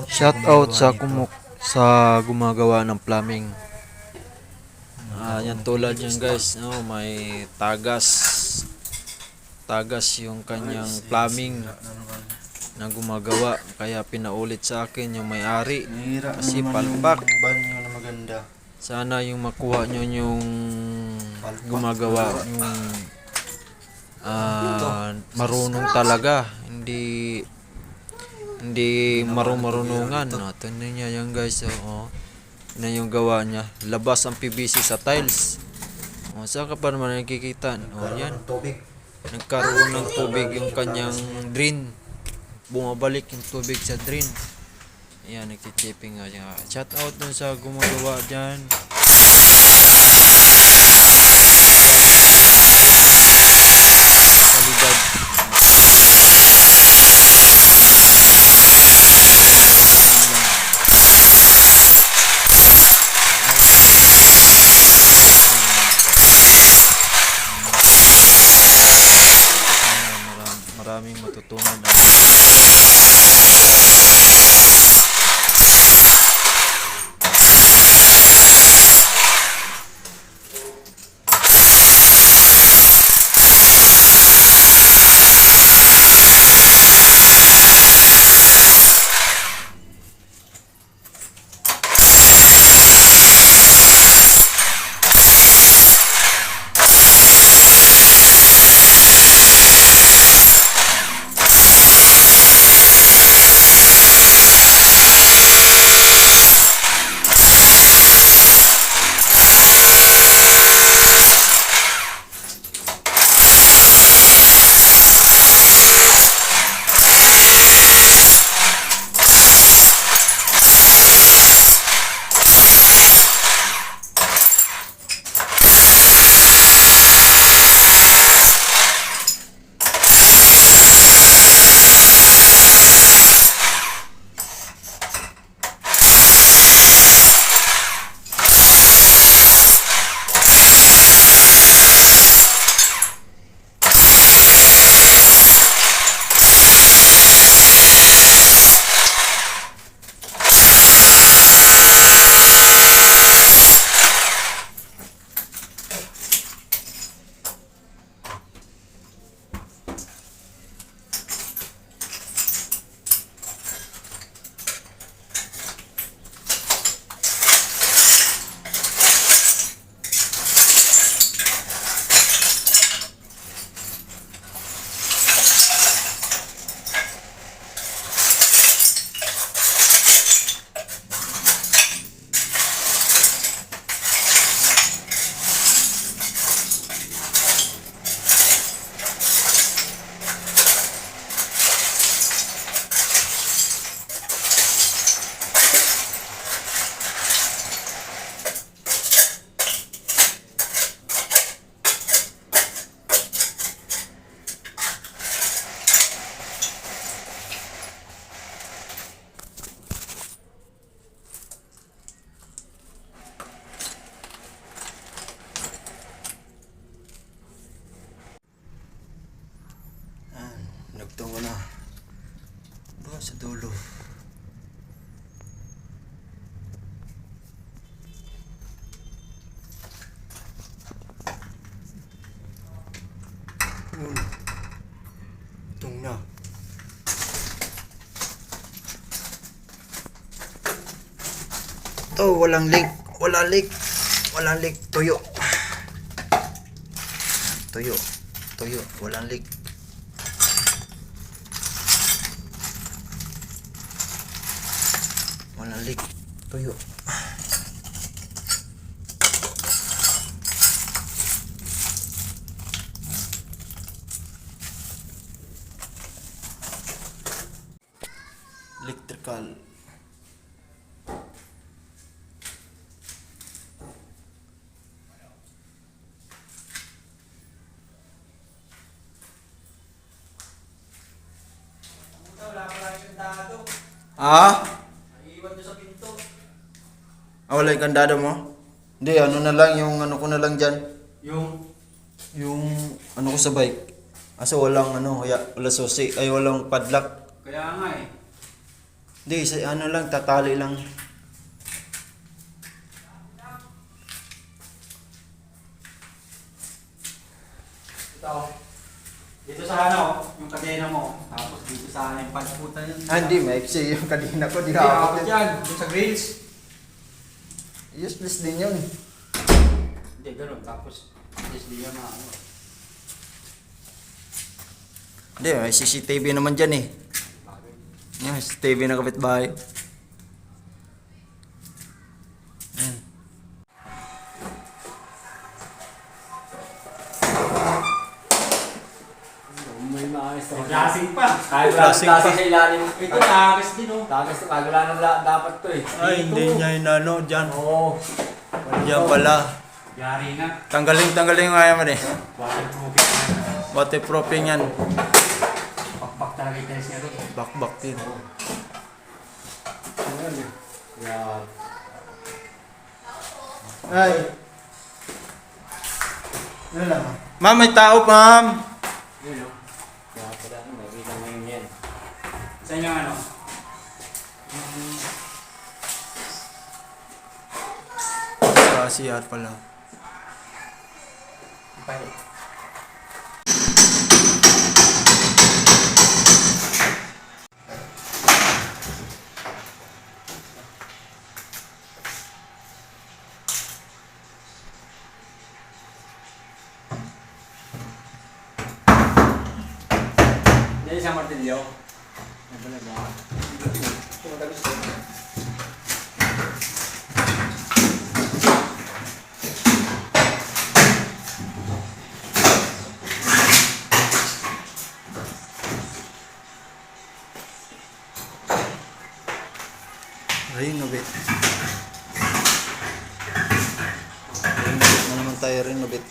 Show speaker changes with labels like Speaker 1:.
Speaker 1: Shout out sa gumagawa ng plumbing. Yan tulad yan guys, no, may tagas yung kanyang plumbing na gumagawa, kaya pinaulit sa akin yung may-ari kasi palpak.
Speaker 2: Banyo na maganda.
Speaker 1: Sana yung makuha nyo yung gumagawa yung marunong talaga, hindi marunungan. Tingnan niya yan guys, na yung gawa niya, labas ang PVC sa tiles. Saan ka pa naman nakikita? Yan, nagkaroon ng tubig yung kanyang drain, bumabalik yung tubig sa drain. Ayan, nagchichipping nga siya. Shout out dun sa gumagawa dyan. Kalidad. Maraming matutunan.
Speaker 2: Nagtungo na. Doon sa dulo. Tung na. Walang leak. Walang leak. Walang leak. Tuyo. Walang leak. Walang leak. Tuyo. Electrical. Iwan doon sa pinto. Wala yung kandado mo? Hindi, ano na lang, yung ano ko na lang dyan. Yung ano ko sa bike. Asa walang wala susi, ay walang padlock.
Speaker 3: Kaya nga eh.
Speaker 2: Hindi, ano lang, tatali lang.
Speaker 3: Ito. Dito sa ano, yung kadena mo. Tapos dito sa yung panputan yun.
Speaker 2: Ah, hindi, maiksi yung kadina ko. Di
Speaker 3: Hindi,
Speaker 2: ako
Speaker 3: ako dyan. Dito sa grills.
Speaker 2: Useless din yun.
Speaker 3: Hindi, ganun. Tapos, is di yan na ano.
Speaker 2: Hindi, may CCTV naman dyan eh.
Speaker 3: Bakit?
Speaker 2: Yung CCTV na kapitbahay. Ayan.
Speaker 4: May maayos
Speaker 3: May klaseng pa.
Speaker 4: Kahit wala
Speaker 2: Klaseng
Speaker 4: klase
Speaker 2: pa.
Speaker 4: sa ilalim.
Speaker 3: Ito, takas din oh.
Speaker 4: Tagas na kahit wala nang dapat to eh.
Speaker 2: Ay, hindi niya inano dyan.
Speaker 4: Oo.
Speaker 2: Diyan pala.
Speaker 3: Yari nga.
Speaker 2: Tanggalin nga yaman eh.
Speaker 3: Waterproofing na.
Speaker 2: Waterproofing yan.
Speaker 3: Pakpak talaga yung test niya doon.
Speaker 2: Bakbak din.
Speaker 4: Ayan eh. Yan.
Speaker 2: Ay. Ano lang? Ma'am, may tao, ma'am.
Speaker 4: Yun o. Kaya pala, nakikita mo yun yan.
Speaker 3: Sa inyo ano?
Speaker 2: Sa CR pala.
Speaker 3: Pwede.
Speaker 4: Yan isang martilyo.
Speaker 2: Ayun, nabit. Ayun, nabit na naman tayo rin, nabit.